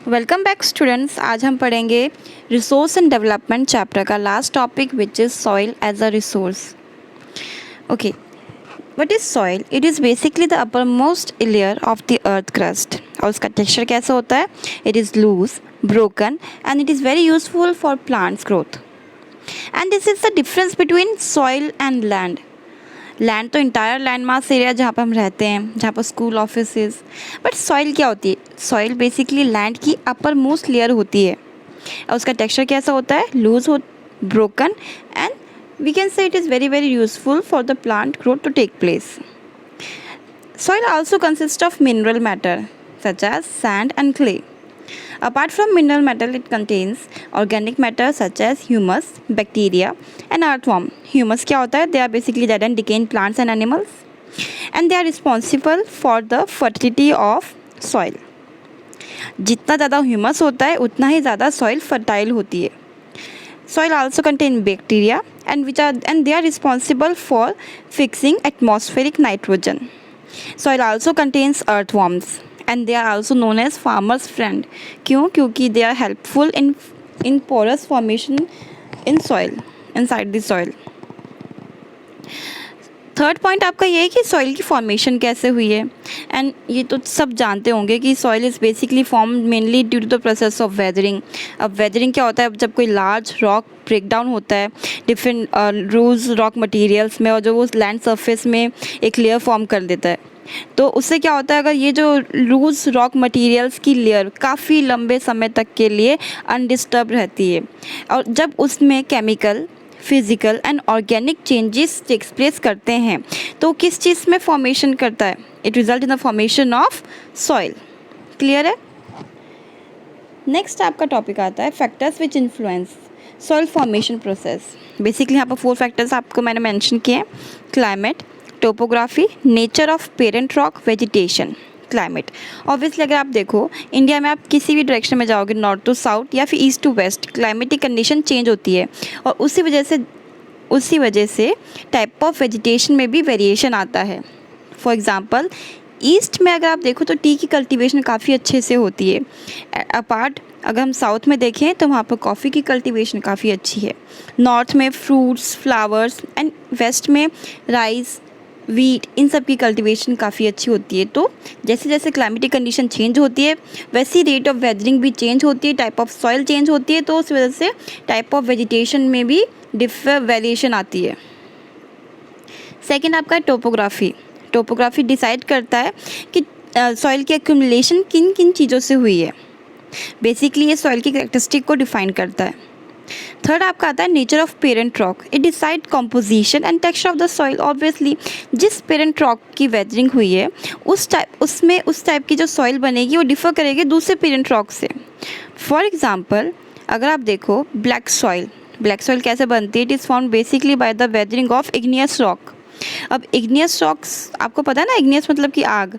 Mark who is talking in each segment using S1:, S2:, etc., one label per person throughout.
S1: Welcome back students. आज हम पढ़ेंगे रिसोर्स एंड डेवलपमेंट चैप्टर का last topic which is soil as a resource. Okay, what is soil? It is basically the upper most layer of the earth crust. और उसका texture कैसा होता है? It is loose, broken and it is very useful for plants growth. And this is the difference between soil and land. Land तो entire land mass area जहाँ पर हम रहते हैं, जहाँ पर स्कूल ऑफिसेज। बट सॉइल क्या होती है? सॉइल बेसिकली लैंड की अपर मोस्ट लेयर होती है और उसका टेक्सचर कैसा होता है? लूज हो, broken and we can say it is very very useful for the plant growth to take place. Soil also consists of mineral matter such as sand and clay. Apart from mineral matter, it contains organic matter such as humus, bacteria and earthworm. Humus क्या होता है? They are basically dead and decaying plants and animals, and they are responsible for the fertility of soil. जितना ज़्यादा humus होता है उतना ही ज़्यादा soil fertile होती है. Soil also contain bacteria and they are responsible for fixing atmospheric nitrogen. Soil also contains earthworms and they are also known as farmers friend. क्यों? क्योंकि they are helpful in porous formation in soil, inside the soil. Third point आपका ये है कि soil की formation कैसे हुई है. एंड ये तो सब जानते होंगे कि soil is basically form mainly due to the process of weathering. अब वेदरिंग क्या होता है? जब कोई लार्ज रॉक ब्रेक डाउन होता है डिफरेंट लूज रॉक मटेरियल्स में और जो वो लैंड सरफेस में एक लेयर फॉर्म कर देता है, तो उससे क्या होता है, अगर ये जो लूज रॉक मटेरियल्स की लेयर काफ़ी लंबे समय तक के लिए अनडिस्टर्ब रहती है और जब उसमें chemical, physical and organic changes takes place करते हैं तो किस चीज़ में फॉर्मेशन करता है? It result in the formation of soil. Clear है? नेक्स्ट आपका टॉपिक आता है factors which influence soil formation process. Basically यहाँ पर 4 फैक्टर्स आपको मैंने मेंशन किए हैं: climate, topography, nature of parent rock, vegetation. Climate obviously अगर आप देखो इंडिया में, आप किसी भी डायरेक्शन में जाओगे, नॉर्थ टू साउथ या फिर east to west, climatic condition change होती है और उसी वजह से टाइप ऑफ वेजिटेशन में भी वेरिएशन आता है. फॉर एग्जांपल ईस्ट में अगर आप देखो तो टी की कल्टीवेशन काफ़ी अच्छे से होती है. अपार्ट अगर हम साउथ में देखें तो वहाँ पर कॉफ़ी की कल्टीवेशन काफ़ी अच्छी है. नॉर्थ में फ्रूट्स, फ्लावर्स एंड वेस्ट में राइस, वीट, इन सब की कल्टीवेशन काफ़ी अच्छी होती है. तो जैसे जैसे क्लाइमेटिक कंडीशन चेंज होती है वैसी रेट ऑफ वेदरिंग भी चेंज होती है, टाइप ऑफ सॉइल चेंज होती है, तो उस वजह से टाइप ऑफ वेजिटेशन में भी वेरिएशन आती है. सेकंड आपका है टोपोग्राफी. टोपोग्राफी डिसाइड करता है कि सॉइल की एक्यूमुलेशन किन किन चीज़ों से हुई है. बेसिकली ये सॉइल की कैरेक्टरिस्टिक को डिफाइन करता है. थर्ड आपका आता है nature of parent rock. It decide composition and texture of the soil. Obviously जिस पेरेंट रॉक की वेदरिंग हुई है उस टाइप की जो सॉइल बनेगी वो डिफर करेगी दूसरे पेरेंट रॉक से. फॉर एग्जांपल अगर आप देखो ब्लैक सॉइल कैसे बनती है? It is form basically by the weathering of igneous rock. अब इग्नियस रॉक्स आपको पता है ना, इग्नियस मतलब कि आग.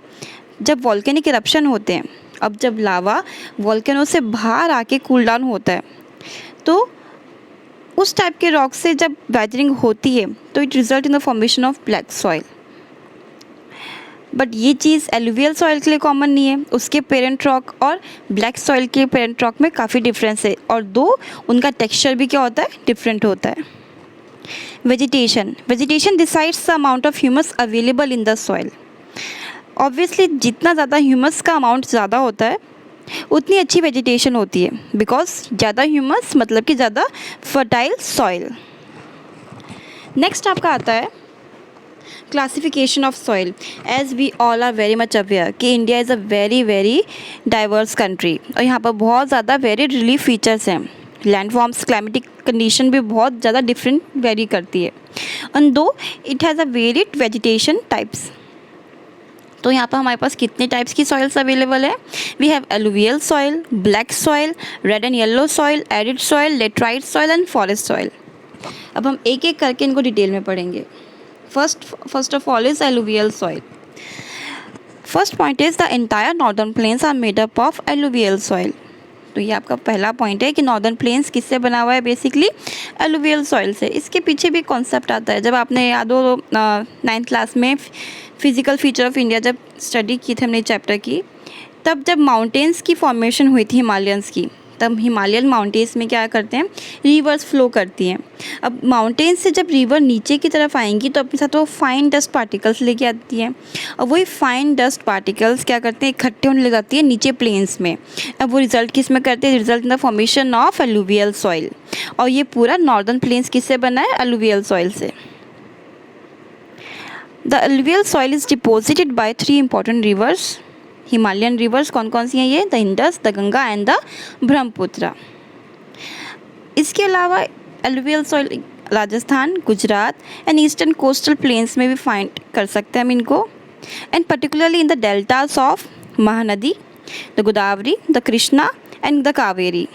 S1: जब वॉल्केनिक इरप्शन होते हैं, अब जब लावा वॉल्केनो से बाहर आके कूल डाउन होता है तो उस टाइप के रॉक से जब वेदरिंग होती है तो it result in the formation of black soil. But ये चीज़ एलुवियल सॉइल के लिए कॉमन नहीं है. उसके पेरेंट रॉक और ब्लैक सॉइल के पेरेंट रॉक में काफ़ी डिफरेंस है और उनका टेक्सचर भी क्या होता है? डिफरेंट होता है. Vegetation decides the amount of humus available in the soil. Obviously जितना ज़्यादा ह्यूमस का अमाउंट ज़्यादा होता है उतनी अच्छी वेजिटेशन होती है, बिकॉज ज़्यादा ह्यूमस मतलब कि ज़्यादा फर्टाइल सॉइल. नेक्स्ट आपका आता है classification of soil. As we all are very much aware कि India is a very very diverse country और यहाँ पर बहुत ज़्यादा वेरी रिलीफ फीचर्स हैं. लैंड फॉर्म्स, क्लाइमेटिक कंडीशन भी बहुत ज़्यादा डिफरेंट वेरी करती है and though it has a varied vegetation types. तो यहाँ पर हमारे पास कितने टाइप्स की सॉइल्स अवेलेबल है? We have alluvial soil, black soil, red and yellow soil, arid soil, laterite soil and forest soil. अब हम एक एक करके इनको डिटेल में पढ़ेंगे. First of all is alluvial soil. First point is the entire northern plains are made up of alluvial soil. तो ये आपका पहला पॉइंट है कि नॉर्दर्न प्लेन्स किससे बना हुआ है? बेसिकली एलुवियल सॉइल से. इसके पीछे भी कॉन्सेप्ट आता है. जब आपने याद हो 9th क्लास में फिजिकल फीचर ऑफ इंडिया जब स्टडी की थी हमने चैप्टर की, तब जब माउंटेन्स की फॉर्मेशन हुई थी हिमालयंस की, तब हिमालयन माउंटेन्स में क्या करते हैं, रिवर्स फ्लो करती हैं। अब माउंटेन्स से जब रिवर नीचे की तरफ आएंगी तो अपने साथ वो फाइन डस्ट पार्टिकल्स लेके आती हैं, और वही फाइन डस्ट पार्टिकल्स क्या करते हैं, इकट्ठे होने लग जाती है नीचे प्लेन्स में। अब वो रिजल्ट किस में करते हैं, result in the formation of alluvial soil. और ये पूरा नॉर्दर्न प्लेन्स किससे बना है, एलुवियल सॉइल से। The alluvial soil is deposited bye 3 important rivers. Himalayan reverse कौन कौन सी हैं ये, the Indus, the Ganga and the Brahmaputra. इसके अलावा alluvial soil Rajasthan, Gujarat and eastern coastal planes में भी फाइंड कर सकते हैं हम इनको, and particularly in the deltas of Mahanadi, the Godavari, the Krishna and the Kaveri.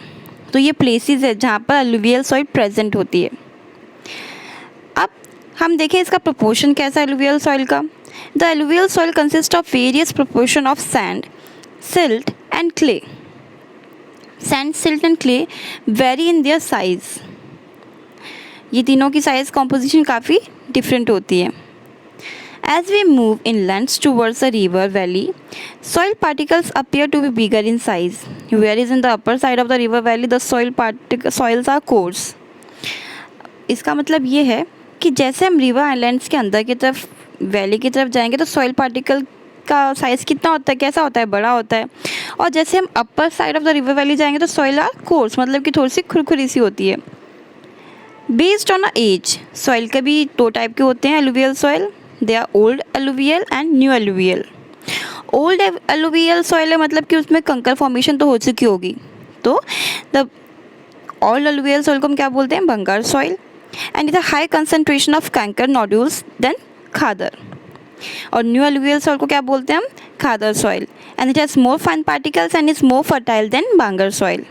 S1: तो ये प्लेसेस है जहाँ पर एलुवियल सॉइल प्रेजेंट होती है। अब हम देखें इसका प्रोपोर्शन कैसा है एलुवियल सॉइल का। The alluvial soil consists of various proportion of sand, silt and clay. Sand, silt and clay vary in their size. ये तीनों की साइज कॉम्पोजिशन काफ़ी डिफरेंट होती है। As we move inland towards the river valley, soil particles appear to be bigger in size, whereas in the upper side of the river valley, the soils are coarse. इसका मतलब ये है कि जैसे हम रिवर आइलैंड्स के अंदर की तरफ, वैली की तरफ जाएंगे तो सॉइल पार्टिकल का साइज़ कितना होता है, कैसा होता है, बड़ा होता है। और जैसे हम upper side of the river valley जाएंगे तो सॉइल आर कोर्स, मतलब कि थोड़ी सी खुरखुरी सी होती है। Based on a age, soil के भी 2 टाइप के होते हैं alluvial soil, they are old alluvial and new alluvial. Old alluvial soil है मतलब कि उसमें कंकर फॉर्मेशन तो हो चुकी होगी, तो द ओल्ड एलुवियल सॉइल को हम क्या बोलते हैं, bangar soil, and it a high concentration of kankar nodules than khadar. और न्यू एलुवियल सॉइल को क्या बोलते हैं हम, khadar soil, and it has more fine particles and is more fertile than bangar soil.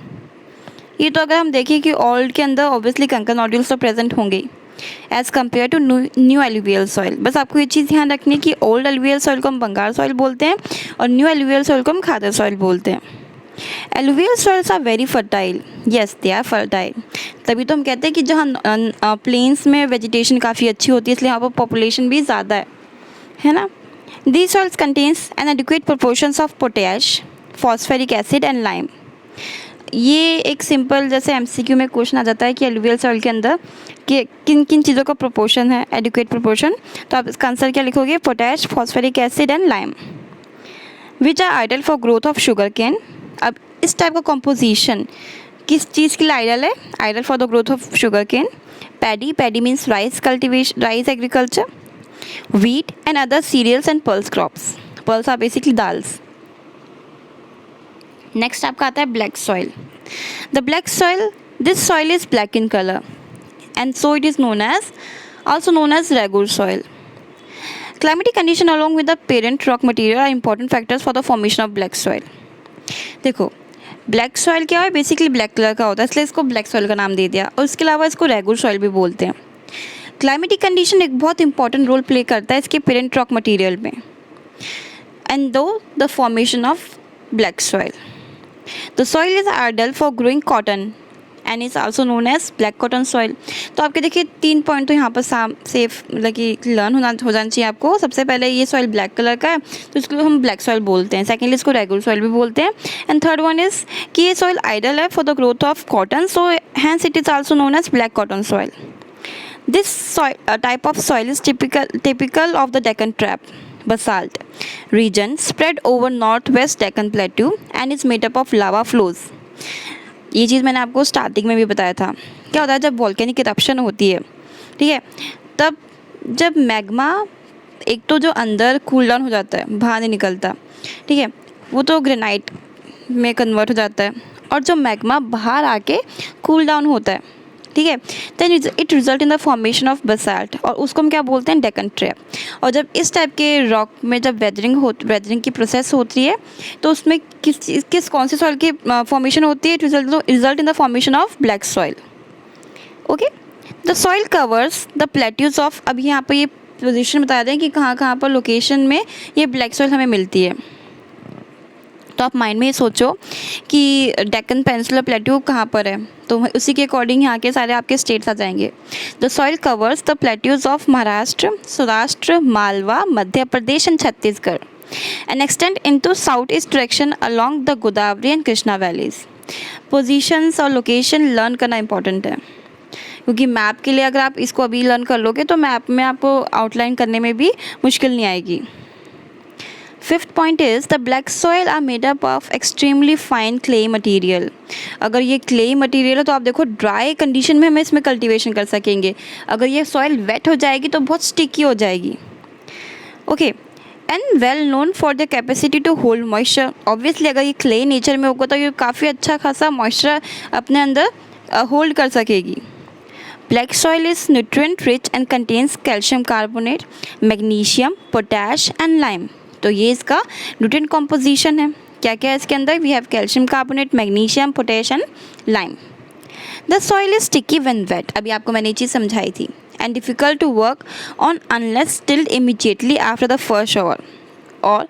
S1: ये तो अगर हम देखें कि ओल्ड के अंदर ऑब्वियसली कंकर नोड्यूल्स तो प्रेजेंट होंगे as compare to new alluvial soil. बस आपको ये चीज़ ध्यान रखनी है कि ओल्ड एलुवियल सॉइल को हम बंगार सॉइल बोलते हैं और न्यू एलुवियल सॉइल को हम खादर सॉइल बोलते हैं। Alluvial soils are very fertile, yes they are fertile. तभी तो हम कहते हैं कि जहाँ प्लेन्स में वेजिटेशन काफ़ी अच्छी होती है, इसलिए यहाँ पर पॉपुलेशन भी ज़्यादा है ना। These soils contains an adequate proportions of potash, phosphoric acid and lime. ये एक सिंपल जैसे एमसीक्यू में क्वेश्चन आ जाता है कि एलुवियल सॉइल के अंदर कि किन किन चीज़ों का प्रोपोर्शन है, एडिक्वेट प्रोपोर्शन, तो आप इसका आंसर क्या लिखोगे, potash, phosphoric acid and lime. Which are ideal for growth of sugarcane. अब इस टाइप का कॉम्पोजिशन किस चीज़ के लिए आइडल है, ideal for the growth of sugarcane, paddy, paddy means rice cultivation, rice agriculture, wheat and other cereals and pulse crops. Pulse are basically dals. Next आपका आता है black soil. The black soil, this soil is black in colour and so it is known as also known as regular soil. Climatic condition along with the parent rock material are important factors for the formation of black soil. देखो black soil क्या है, basically black colour का होता है, इसलिए इसको black soil का नाम दे दिया, और इसके अलावा इसको रेगुलर सॉइल भी बोलते हैं। क्लाइमेटिक कंडीशन एक बहुत इंपॉर्टेंट रोल प्ले करता है इसके पेरेंट रॉक मटेरियल में, and do the formation of black soil. The soil is ideal for growing cotton and is also known as black cotton soil. तो आपके देखिए 3 पॉइंट तो यहाँ पर सेफ मतलब कि लर्न हो जाना चाहिए आपको। सबसे पहले ये सॉइल ब्लैक कलर का है तो इसको हम ब्लैक सॉइल बोलते हैं, सेकेंडली इसको रेगुलर सॉइल भी बोलते हैं, एंड थर्ड वन इज़ कि ये सॉइल आइडल है for the growth of cotton, so hence it is also known as black cotton soil. This type of soil is typical of the Deccan Trap basalt region spread over northwest Deccan Plateau and is made up of lava flows. ये चीज़ मैंने आपको starting में भी बताया था। क्या होता है जब वॉल्केनिक इरप्शन होती है, ठीक है, तब जब मैग्मा एक तो जो अंदर कूल डाउन हो जाता है, बाहर नहीं निकलता, ठीक है, वो तो ग्रेनाइट में कन्वर्ट हो जाता है, और जो मैग्मा बाहर आके कूल डाउन होता है, ठीक है, then it result in the formation of basalt, और उसको हम क्या बोलते हैं, डेक्कन ट्रैप। और जब इस टाइप के रॉक में जब वेदरिंग की प्रोसेस होती है तो उसमें किस कौन से सॉइल की फॉर्मेशन होती है, result in the formation of black soil. Okay, the soil covers the plateaus of, अभी यहाँ पर ये पोजिशन बता दें कि कहाँ कहाँ पर लोकेशन में ये ब्लैक सॉइल हमें मिलती है। तो आप माइंड में ये सोचो कि डेक्कन पेनिनसुलर प्लेट्यू कहाँ पर है, तो उसी के अकॉर्डिंग यहाँ के सारे आपके स्टेट्स आ जाएंगे। The soil covers the plateaus of Maharashtra, Saurashtra, Malwa, Madhya Pradesh and Chhattisgarh. and extend into southeast direction along the Godavari and Krishna valleys. Positions और लोकेशन लर्न करना इंपॉर्टेंट है, क्योंकि मैप के लिए अगर आप इसको अभी लर्न कर लोगे तो मैप में आपको आउटलाइन करने में भी मुश्किल नहीं आएगी. Fifth point is the black soil are made up of extremely fine clay material. अगर ये क्ले मटीरियल है तो आप देखो ड्राई कंडीशन में हम इसमें कल्टीवेशन कर सकेंगे. अगर ये सॉइल वेट हो जाएगी तो बहुत स्टिकी हो जाएगी. Okay, and well known for the capacity to hold moisture. Obviously अगर ये क्ले नेचर में होगा तो ये काफ़ी अच्छा खासा मॉइस्चर अपने अंदर होल्ड कर सकेगी. Black soil is nutrient rich and contains calcium carbonate, magnesium, potash and lime. तो ये इसका न्यूट्रिएंट कॉम्पोजिशन है. क्या क्या है इसके अंदर? We have calcium carbonate, magnesium, potash and lime. The soil is sticky when wet. अभी आपको मैंने ये चीज़ समझाई थी. And difficult to work on unless tilled immediately after the first shower और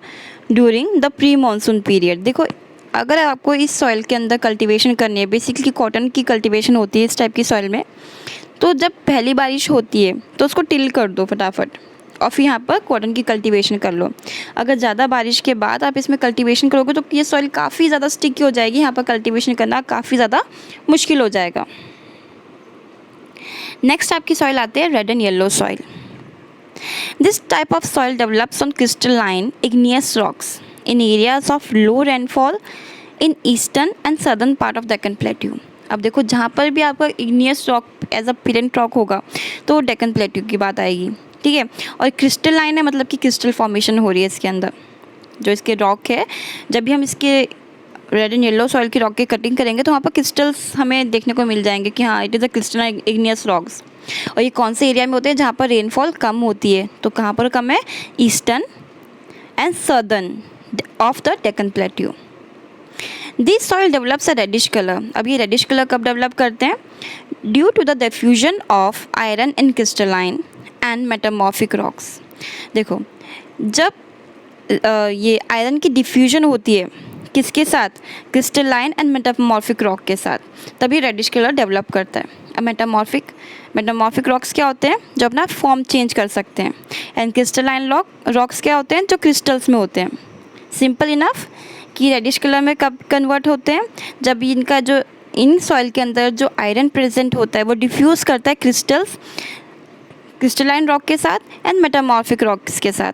S1: during the pre monsoon period. देखो, अगर आपको इस सॉइल के अंदर कल्टीवेशन करनी है, बेसिकली कॉटन की कल्टीवेशन होती है इस टाइप की सॉइल में, तो जब पहली बारिश होती है तो उसको टिल कर दो फटाफट और फिर यहाँ पर कॉटन की कल्टीवेशन कर लो. अगर ज़्यादा बारिश के बाद आप इसमें कल्टीवेशन करोगे तो ये सॉइल काफ़ी ज़्यादा स्टिकी हो जाएगी. यहाँ पर कल्टीवेशन करना काफ़ी ज़्यादा मुश्किल हो जाएगा. नेक्स्ट आपकी सॉइल आते हैं red and yellow soil. This type of soil develops on crystalline igneous rocks in areas of low rainfall in eastern and southern part of Deccan plateau. अब देखो, जहाँ पर भी आपका igneous rock as a parent rock होगा तो Deccan plateau की बात आएगी. ठीक है, और क्रिस्टलाइन है मतलब कि क्रिस्टल फॉर्मेशन हो रही है इसके अंदर. जो इसके रॉक है, जब भी हम इसके रेड एंड येलो सॉइल की रॉक की कटिंग करेंगे तो वहाँ पर क्रिस्टल्स हमें देखने को मिल जाएंगे कि हाँ, it is a crystalline igneous rocks. और ये कौन से एरिया में होते हैं? जहाँ पर रेनफॉल कम होती है. तो कहाँ पर कम है? Eastern and southern of the Deccan plateau. This soil develops a reddish colour. अब ये रेडिश कलर कब डेवलप करते हैं? Due to the diffusion of iron in crystalline and metamorphic rocks. देखो, जब ये आयरन की डिफ्यूजन होती है किसके साथ? क्रिस्टलाइन एंड मेटामॉर्फिक रॉक के साथ, तभी रेडिश कलर डेवलप करता है. अब मेटामॉर्फिक रॉक्स क्या होते हैं? जो अपना फॉर्म चेंज कर सकते हैं. एंड क्रिस्टलाइन रॉक्स क्या होते हैं? जो क्रिस्टल्स में होते हैं. सिंपल इनफ कि रेडिश कलर में कब कन्वर्ट होते हैं? जब इनका जो इन सॉइल के अंदर जो आयरन प्रेजेंट होता है वो डिफ्यूज़ करता है क्रिस्टलाइन रॉक के साथ एंड मेटामॉर्फिक रॉक्स के साथ.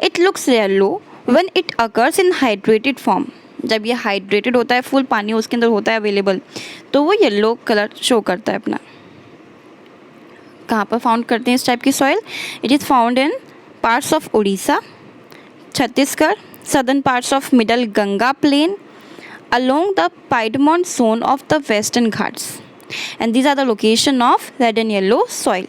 S1: It looks yellow when it occurs in hydrated form. जब ये हाइड्रेटेड होता है, फुल पानी उसके अंदर होता है अवेलेबल, तो वो येलो कलर शो करता है अपना. कहाँ पर फाउंड करते हैं इस टाइप की soil? It is found in parts of Orissa, Chhattisgarh, southern parts of middle Ganga plain, along the Piedmont zone of the Western Ghats. And these are the location of red and yellow soil.